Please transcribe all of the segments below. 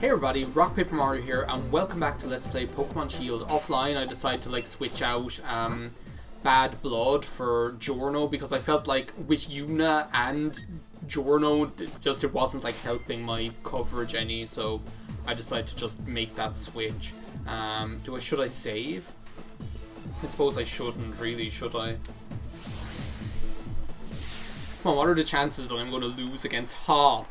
Hey everybody, RockPaperMario here, and welcome back to Let's Play Pokemon Shield. Offline, I decided to switch out Bad Blood for Giorno because I felt like with Yuna and Giorno, it wasn't helping my coverage any, so I decided to just make that switch. Should I save? I suppose I shouldn't really, should I? Come on, what are the chances that I'm going to lose against Hop?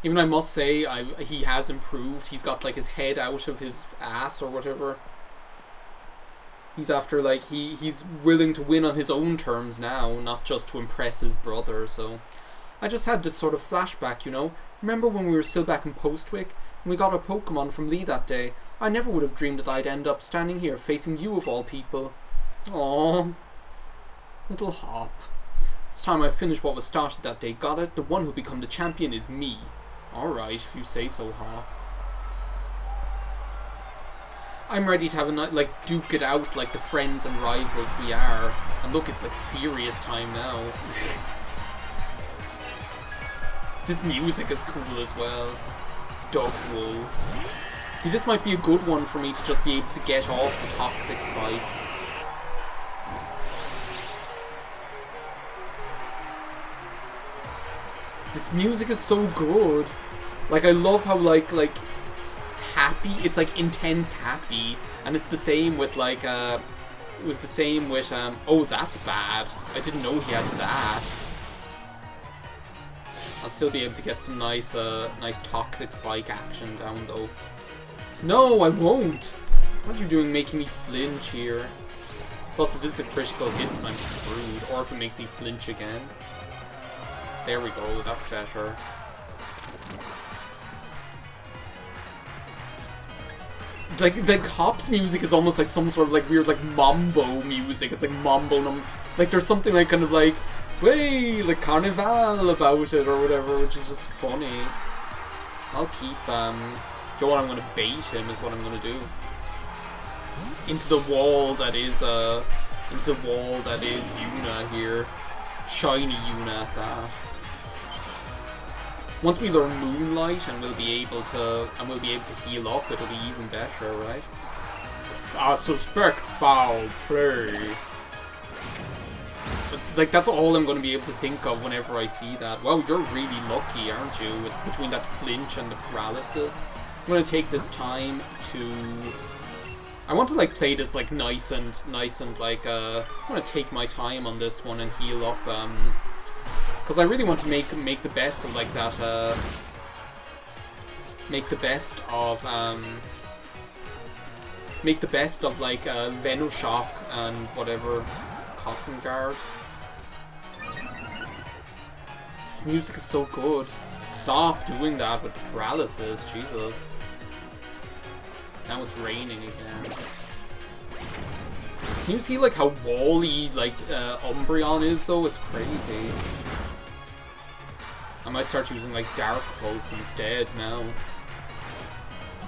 Even I must say, he has improved. He's got his head out of his ass or whatever. He's after he's willing to win on his own terms now, not just to impress his brother. So I just had this sort of flashback, you know. Remember when we were still back in Postwick and we got a Pokemon from Lee that day? I never would have dreamed that I'd end up standing here facing you of all people. Aww, little Hop. It's time I finished what was started that day. Got it? The one who'll become the champion is me. Alright, if you say so, Hop. I'm ready to have a duke it out like the friends and rivals we are. And look, it's serious time now. This music is cool as well. Dog wool. See, this might be a good one for me to just be able to get off the toxic spikes. This music is so good. I love how happy, it's intense happy, and it's the same with it was the same with oh, that's bad. I didn't know he had that. I'll still be able to get some nice toxic spike action down though. No, I won't. What are you doing making me flinch here? Plus, if this is a critical hit, then I'm screwed. Or if it makes me flinch again. There we go, that's better. Hop's music is almost like some sort of weird mambo music. It's mambo, there's something way, carnival about it or whatever, which is just funny. I'll keep, Joe, I'm gonna bait him is what I'm gonna do. Into the wall that is Yuna here. Shiny Yuna at that. Once we learn Moonlight and we'll be able to heal up, it'll be even better, right? So, I suspect foul play. It's that's all I'm going to be able to think of whenever I see that. Wow, you're really lucky, aren't you? Between that flinch and the paralysis. I'm going to take this time to... I want to play this nice and I want to take my time on this one and heal up, because I really want to make the best of that, make the best of Venoshock and whatever, Cotton Guard. This music is so good. Stop doing that with the paralysis, Jesus. Now it's raining again. Can you see how wally Umbreon is though? It's crazy. I might start using Dark Pulse instead now.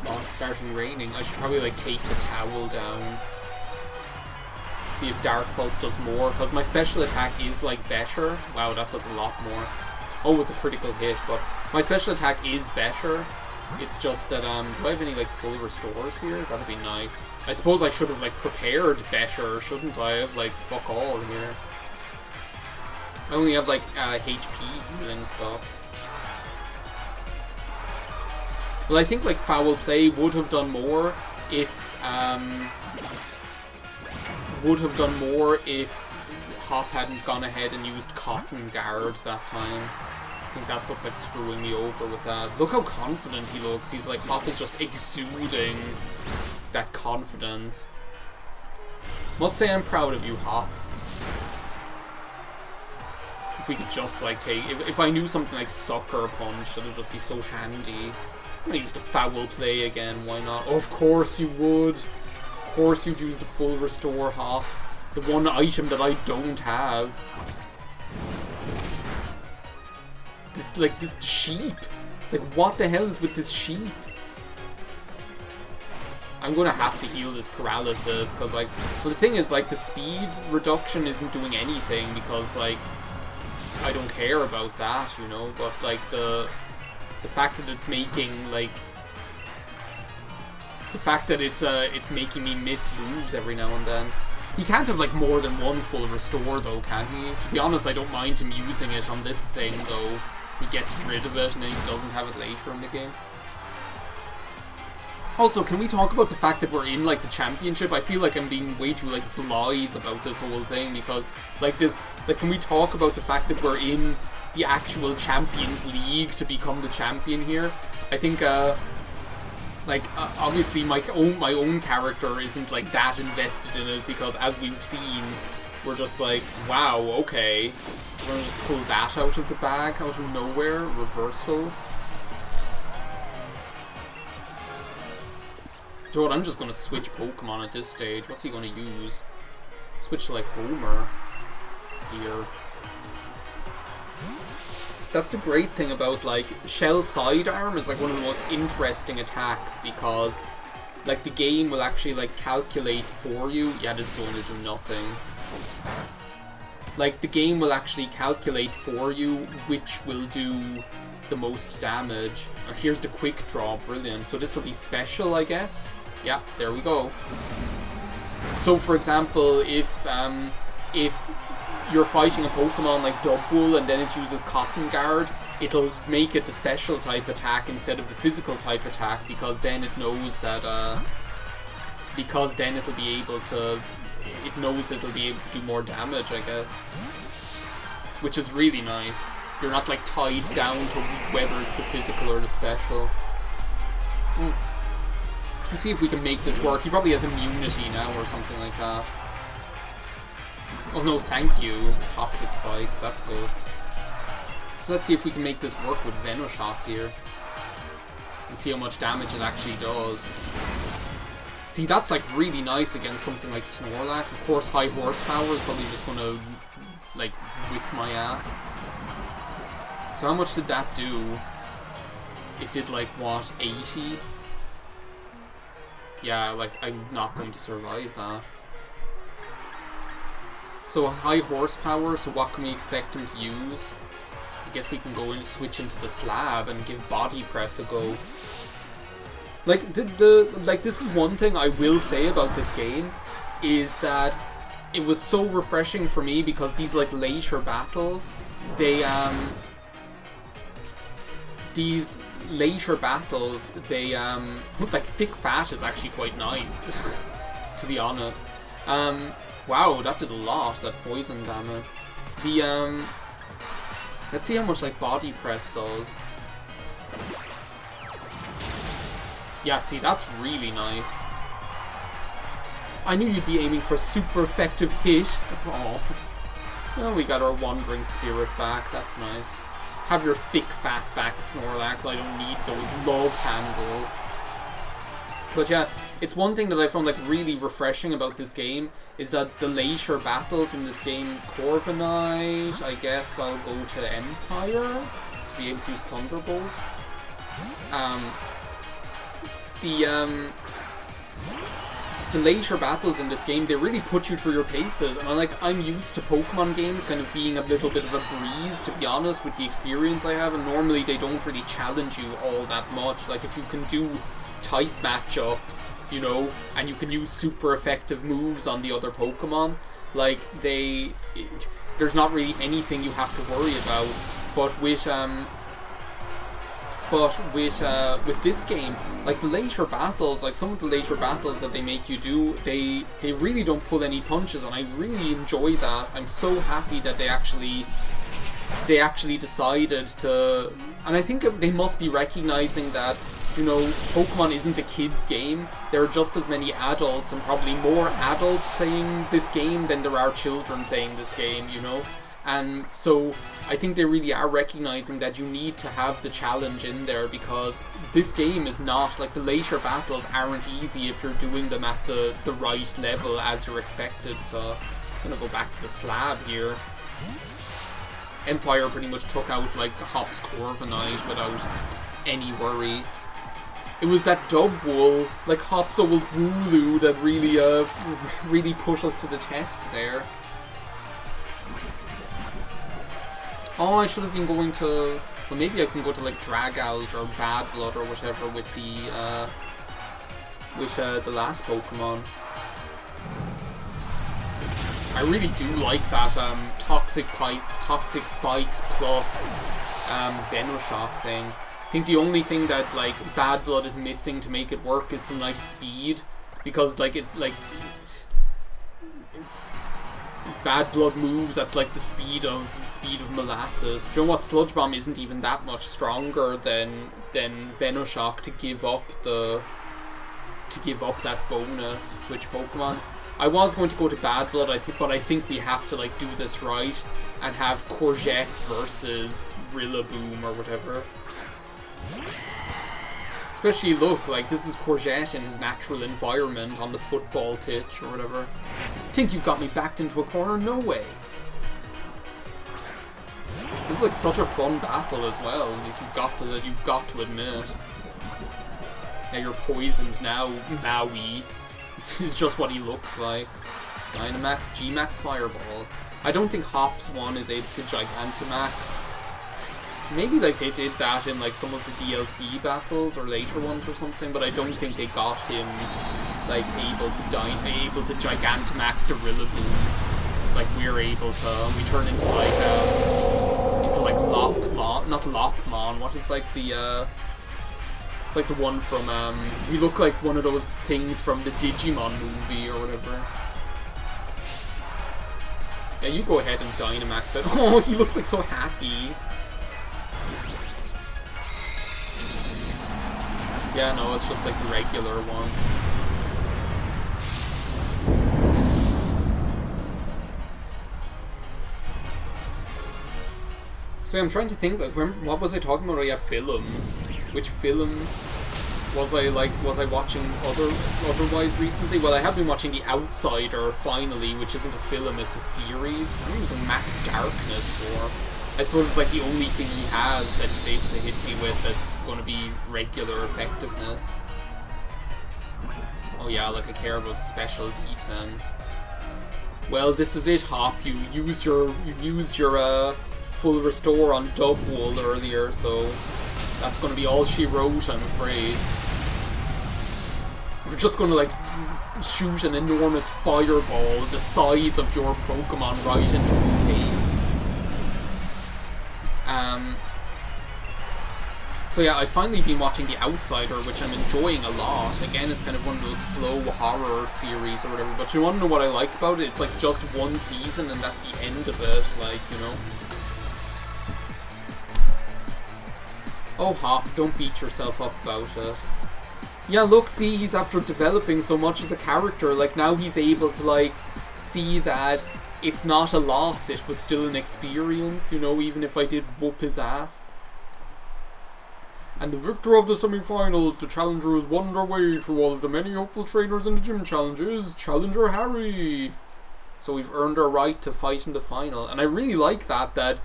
Oh, it's starting raining. I should probably take the towel down. See if Dark Pulse does more, because my special attack is better. Wow, that does a lot more. Oh, it was a critical hit, but my special attack is better. It's just that, do I have any full restores here? That'd be nice. I suppose I should have prepared better, shouldn't I have fuck all here. I only have HP healing stuff. Well, I think Foul Play would have done more if Hop hadn't gone ahead and used Cotton Guard that time. I think that's what's screwing me over with that. Look how confident he looks. He's Hop is just exuding that confidence. Must say I'm proud of you, Hop. If we could just take, if I knew something Sucker Punch, that would just be so handy. I'm gonna use the Foul Play again, why not? Oh, of course you would. Of course you'd use the full restore, Hop. The one item that I don't have. This sheep. What the hell is with this sheep? I'm gonna have to heal this paralysis, because well, the thing is the speed reduction isn't doing anything, because I don't care about that, you know, but the fact that it's making, like... The fact that it's making me miss moves every now and then. He can't have, like, more than one full restore, though, can he? To be honest, I don't mind him using it on this thing, though. He gets rid of it, and then he doesn't have it later in the game. Also, can we talk about the fact that we're in, like, the championship? I feel like I'm being way too, like, blithe about this whole thing, because, like, can we talk about the fact that we're in the actual Champions League to become the champion here? I think, obviously my own character isn't, like, that invested in it, because as we've seen, we're just like, wow, okay. We're gonna just pull that out of the bag, out of nowhere. Reversal. Dude, I'm just gonna switch Pokemon at this stage. What's he gonna use? Switch to, like, Homer. Here. That's the great thing about, like, Shell Sidearm is, like, one of the most interesting attacks, because, like, the game will actually, like, calculate for you. Yeah, this is going to do nothing. Like, the game will actually calculate for you which will do the most damage. Here's the quick draw, brilliant. So this will be special, I guess. Yeah, there we go. So, for example, if you're fighting a Pokemon like Dubwool and then it uses Cotton Guard, it'll make it the special type attack instead of the physical type attack, because then it knows that, because then it'll be able to, it knows it'll be able to do more damage, I guess. Which is really nice. You're not, like, tied down to whether it's the physical or the special. Let's see if we can make this work. He probably has immunity now or something like that. Oh no, thank you. Toxic Spikes, that's good. So let's see if we can make this work with Venoshock here. And see how much damage it actually does. See, that's, like, really nice against something like Snorlax. Of course, high horsepower is probably just gonna, like, whip my ass. So how much did that do? It did, like, what, 80? Yeah, like, I'm not going to survive that. So high horsepower, so what can we expect him to use? I guess we can go and switch into the Slab and give Body Press a go. Like, this is one thing I will say about this game, is that it was so refreshing for me, because these, like, later battles, they, like, Thick Fat is actually quite nice, to be honest. Wow, that did a lot, that poison damage. Let's see how much, like, Body Press does. Yeah, see, that's really nice. I knew you'd be aiming for a super effective hit. Oh. Well, we got our Wandering Spirit back, that's nice. Have your Thick Fat back, Snorlax, I don't need those love handles. But yeah, it's one thing that I found, like, really refreshing about this game, is that the later battles in this game, Corviknight, I guess I'll go to Empire to be able to use Thunderbolt. The later battles in this game, they really put you through your paces, and I'm used to Pokemon games kind of being a little bit of a breeze, to be honest, with the experience I have, and normally they don't really challenge you all that much. Like, if you can do type matchups, you know, and you can use super effective moves on the other Pokemon, like, there's not really anything you have to worry about. But with this game, like, the later battles, like, some of the later battles that they make you do, they really don't pull any punches, and I really enjoy that. I'm so happy that they actually decided to, and I think they must be recognizing that, you know, Pokemon isn't a kid's game. There are just as many adults, and probably more adults playing this game than there are children playing this game, you know? And so I think they really are recognizing that you need to have the challenge in there, because this game is not, like, the later battles aren't easy if you're doing them at the right level as you're expected to. I'm gonna go back to the Slab here. Empire pretty much took out, like, Hop's Corviknight without any worry. It was that Dubwool, like, Hop's old Wooloo, that really pushed us to the test there. Oh, I should have been going to Well, maybe I can go to like Dragouge or Bad Blood or whatever with the last Pokemon. I really do like that Toxic Spikes plus Venoshock thing. I think the only thing that like Bad Blood is missing to make it work is some nice speed, because like it's like Bad Blood moves at like the speed of molasses. Do you know what? Sludge Bomb isn't even that much stronger than Venoshock to give up that bonus switch Pokemon. I was going to go to Bad Blood, but I think we have to like do this right and have Courgette versus Rillaboom or whatever. Especially, look, like, this is Courgette in his natural environment on the football pitch or whatever. Think you've got me backed into a corner? No way. This is like such a fun battle as well. You've got to admit. Yeah, you're poisoned now, Maui. This is just what he looks like. Dynamax, G-Max Fireball. I don't think Hops 1 is able to Gigantamax. Maybe like they did that in like some of the DLC battles or later ones or something, but I don't think they got him like able to Gigantamax the Rillaboom like we're able to. And we turn into Lopmon, not Lopmon. What is like the it's like the one from we look like one of those things from the Digimon movie or whatever. Yeah, you go ahead and Dynamax it. Oh, he looks like so happy. Yeah, no, it's just like the regular one. So yeah, I'm trying to think, like, what was I talking about? Oh yeah, films. Which film was I watching otherwise recently? Well, I have been watching The Outsider, finally, which isn't a film, it's a series. I think it was a Max Darkness for. I suppose it's like the only thing he has that he's able to hit me with that's going to be regular effectiveness. Oh yeah, like I care about special defense. Well, this is it, Hop. You used your full restore on Dubwool earlier, so that's going to be all she wrote, I'm afraid. We're just going to like shoot an enormous fireball the size of your Pokemon right into his face. So yeah, I've finally been watching The Outsider, which I'm enjoying a lot. Again, it's kind of one of those slow horror series or whatever, but you want to know what I like about it? It's like just one season and that's the end of it, like, you know. Oh, Hop, don't beat yourself up about it. Yeah, look, see, he's after developing so much as a character, like, now he's able to, like, see that it's not a loss, it was still an experience, you know, even if I did whoop his ass. And the victor of the semi-finals, the challenger who's won their way through all of the many hopeful trainers in the gym challenges, Challenger Harry. So we've earned our right to fight in the final. And I really like that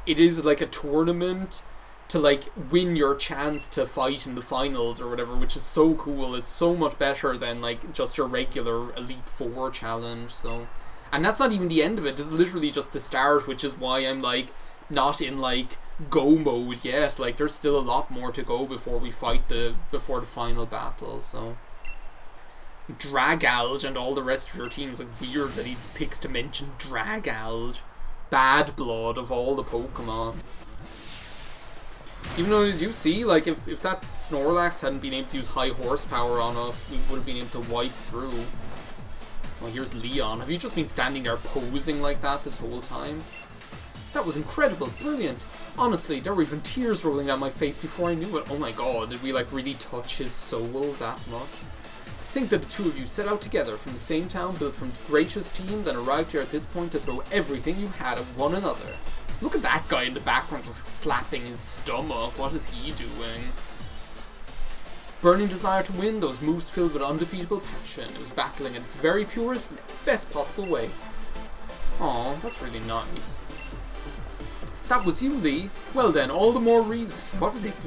it is like a tournament to like win your chance to fight in the finals or whatever, which is so cool. It's so much better than like just your regular Elite Four challenge. So, and that's not even the end of it. This is literally just the start, which is why I'm like not in like go mode yet. Like there's still a lot more to go before we fight before the final battle. So Dragouge and all the rest of your teams, like weird that he picks to mention Dragouge. Bad Blood of all the Pokemon. Even though, did you see, like, if that Snorlax hadn't been able to use high horsepower on us, we would have been able to wipe through. Well, here's Leon. Have you just been standing there posing like that this whole time? That was incredible, brilliant. Honestly, there were even tears rolling down my face before I knew it. Oh my god, did we, like, really touch his soul that much? To think that the two of you set out together from the same town, built from the greatest teams, and arrived here at this point to throw everything you had at one another. Look at that guy in the background just slapping his stomach. What is he doing? Burning desire to win, those moves filled with undefeatable passion. It was battling in its very purest and best possible way. Aw, that's really nice. That was you, Lee. Well then, all the more reason. What was it?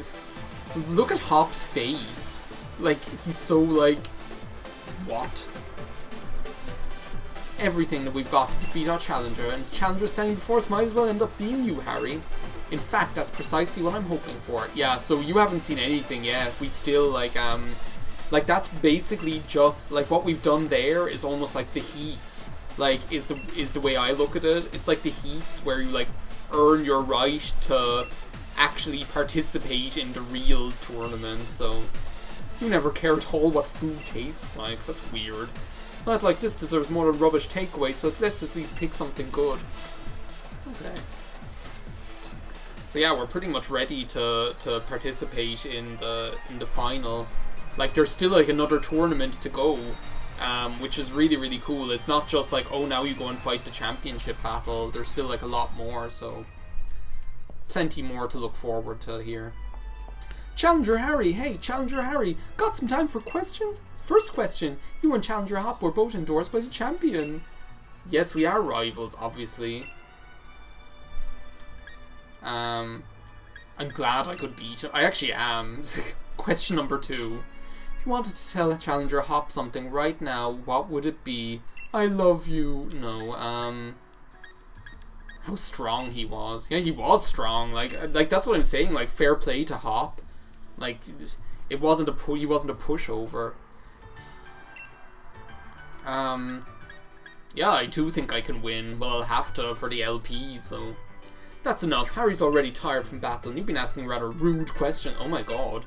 Look at Hop's face. Like, he's so like... What? Everything that we've got to defeat our challenger, and the challenger standing before us might as well end up being you, Harry. In fact, that's precisely what I'm hoping for. Yeah, so you haven't seen anything yet. We still, like, that's basically just, like, what we've done there is almost like the heats, like, is the way I look at it. It's like the heats where you, like, earn your right to actually participate in the real tournament, so you never care at all what food tastes like. That's weird. Not like this deserves more than rubbish takeaway, so let's at least pick something good. Okay. So yeah, we're pretty much ready to participate in the final. Like, there's still like another tournament to go, which is really, really cool. It's not just like, oh, now you go and fight the championship battle. There's still like a lot more, so plenty more to look forward to here. Challenger Harry, hey, Challenger Harry, got some time for questions? First question, you and Challenger Hop were both endorsed by the champion. Yes, we are rivals, obviously. I'm glad I could beat him. I actually am. Question number 2. If you wanted to tell Challenger Hop something right now, what would it be? I love you. No, how strong he was. Yeah, he was strong. Like that's what I'm saying. Like, fair play to Hop. Like, it wasn't he wasn't a pushover. Yeah, I do think I can win. Well, I'll have to for the LP, so that's enough. Harry's already tired from battle, and you've been asking a rather rude question. Oh my god.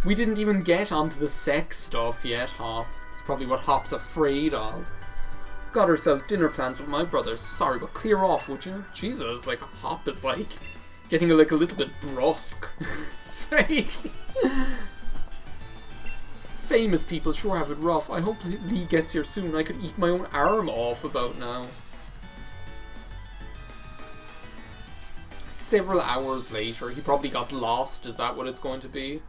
We didn't even get onto the sex stuff yet, Hop. That's probably what Hop's afraid of. Got ourselves dinner plans with my brothers. Sorry, but clear off, would you? Jesus, like, Hop is, like, getting, like, a little bit brusque. Say. Famous people sure have it rough. I hope Lee gets here soon. I could eat my own arm off about now. Several hours later, he probably got lost. Is that what it's going to be?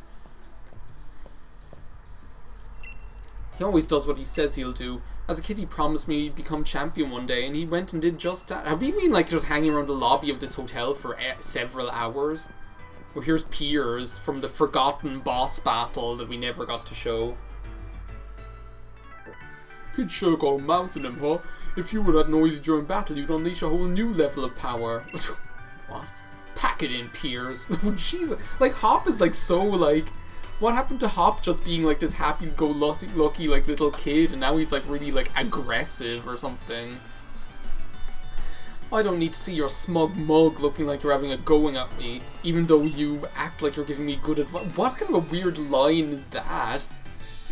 He always does what he says he'll do. As a kid, he promised me he'd become champion one day, and he went and did just that. Have we been, like, just hanging around the lobby of this hotel for several hours? Well, here's Piers from the forgotten boss battle that we never got to show. Kid sure got a mouth in him, huh? If you were that noisy during battle, you'd unleash a whole new level of power. What? Pack it in, Piers. Jesus. Like, Hop is, like, so, like... What happened to Hop just being, like, this happy-go-lucky, like, little kid, and now he's, like, really, like, aggressive or something? I don't need to see your smug mug looking like you're having a going at me, even though you act like you're giving me good advice. What kind of a weird line is that?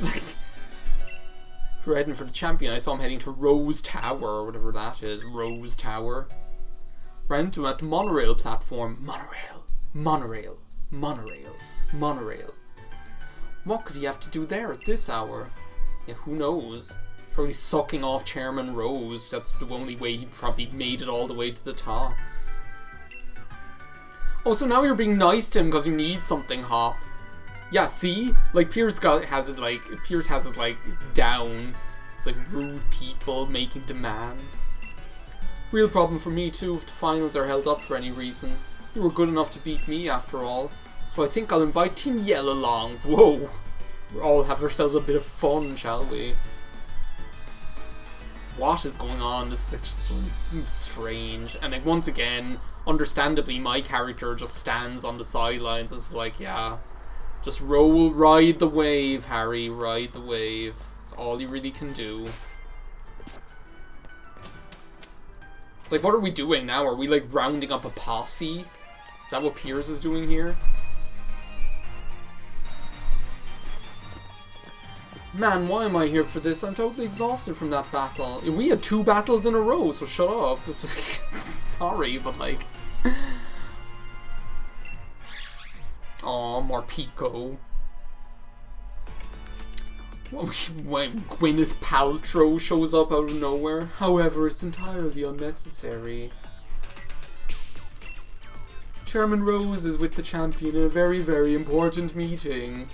Like, if you're heading for the champion, I saw him heading to Rose Tower, or whatever that is. Rose Tower. Ran into him at the monorail platform. Monorail. What could he have to do there at this hour? Yeah, who knows? Probably sucking off Chairman Rose. That's the only way he probably made it all the way to the top. Oh, so now you're being nice to him because you need something, Hop. Yeah, see? Like, Piers has it down. It's like rude people making demands. Real problem for me too if the finals are held up for any reason. You were good enough to beat me after all. So I think I'll invite Team Yell along. Whoa! We'll all have ourselves a bit of fun, shall we? What is going on? This is just so strange. And like, once again, understandably, my character just stands on the sidelines. It's like, yeah, just ride the wave, Harry, ride the wave. That's all you really can do. It's like, what are we doing now? Are we like rounding up a posse? Is that what Piers is doing here? Man, why am I here for this? I'm totally exhausted from that battle. We had 2 battles in a row, so shut up. Sorry, but like... Aw, more Pico. When Gwyneth Paltrow shows up out of nowhere. However, it's entirely unnecessary. Chairman Rose is with the champion in a very, very important meeting.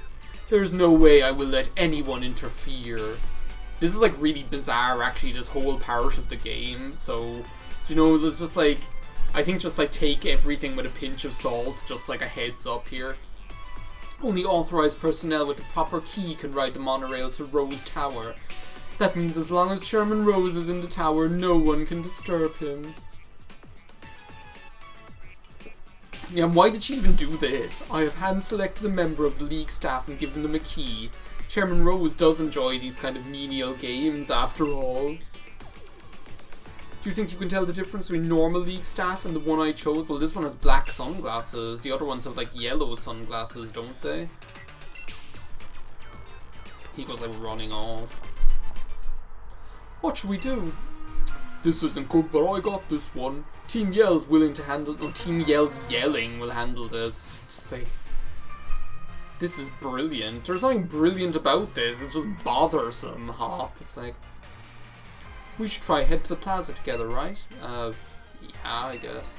There's no way I will let anyone interfere. This is like really bizarre, actually, this whole part of the game. So, you know, there's just like, I think just like take everything with a pinch of salt, just like a heads up here. Only authorized personnel with the proper key can ride the monorail to Rose Tower. That means as long as Chairman Rose is in the tower, no one can disturb him. Yeah, and why did she even do this? I have hand-selected a member of the league staff and given them a key. Chairman Rose does enjoy these kind of menial games, after all. Do you think you can tell the difference between normal league staff and the one I chose? Well, this one has black sunglasses. The other ones have, like, yellow sunglasses, don't they? He goes, like, running off. What should we do? This isn't good, but I got this one. Team Yell's willing to handle... No, Team Yell's yelling will handle this. It's like... This is brilliant. There's nothing brilliant about this. It's just bothersome, Hop. It's like... We should try head to the plaza together, right? Yeah, I guess.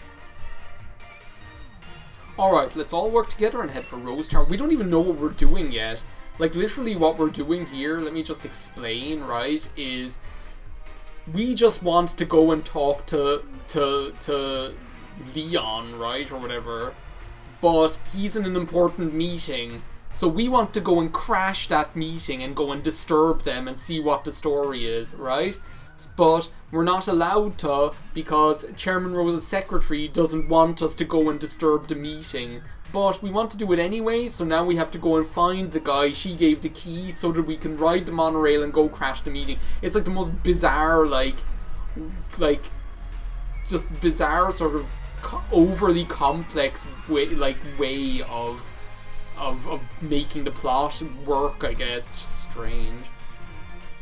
Alright, let's all work together and head for Rose Tower. We don't even know what we're doing yet. Like, literally what we're doing here, let me just explain, right, is... We just want to go and talk to Leon, right, or whatever. But he's in an important meeting. So we want to go and crash that meeting and go and disturb them and see what the story is, right? But we're not allowed to because Chairman Rose's secretary doesn't want us to go and disturb the meeting. But we want to do it anyway, so now we have to go and find the guy she gave the key so that we can ride the monorail and go crash the meeting. It's like the most bizarre, like just bizarre sort of overly complex way of making the plot work, I guess. It's just strange.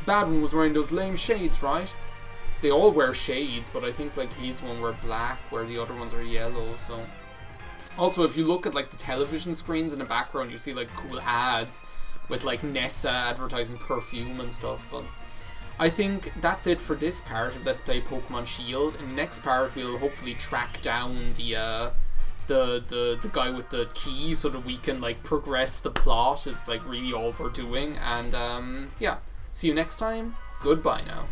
Bad one was wearing those lame shades, right? They all wear shades, but I think like he's one wear black, where the other ones are yellow. So, also if you look at like the television screens in the background, you see like cool ads with like Nessa advertising perfume and stuff. But I think that's it for this part of Let's Play Pokemon Shield. In the next part, we'll hopefully track down the guy with the key so that we can like progress the plot. Is like really all we're doing. And yeah. See you next time. Goodbye now.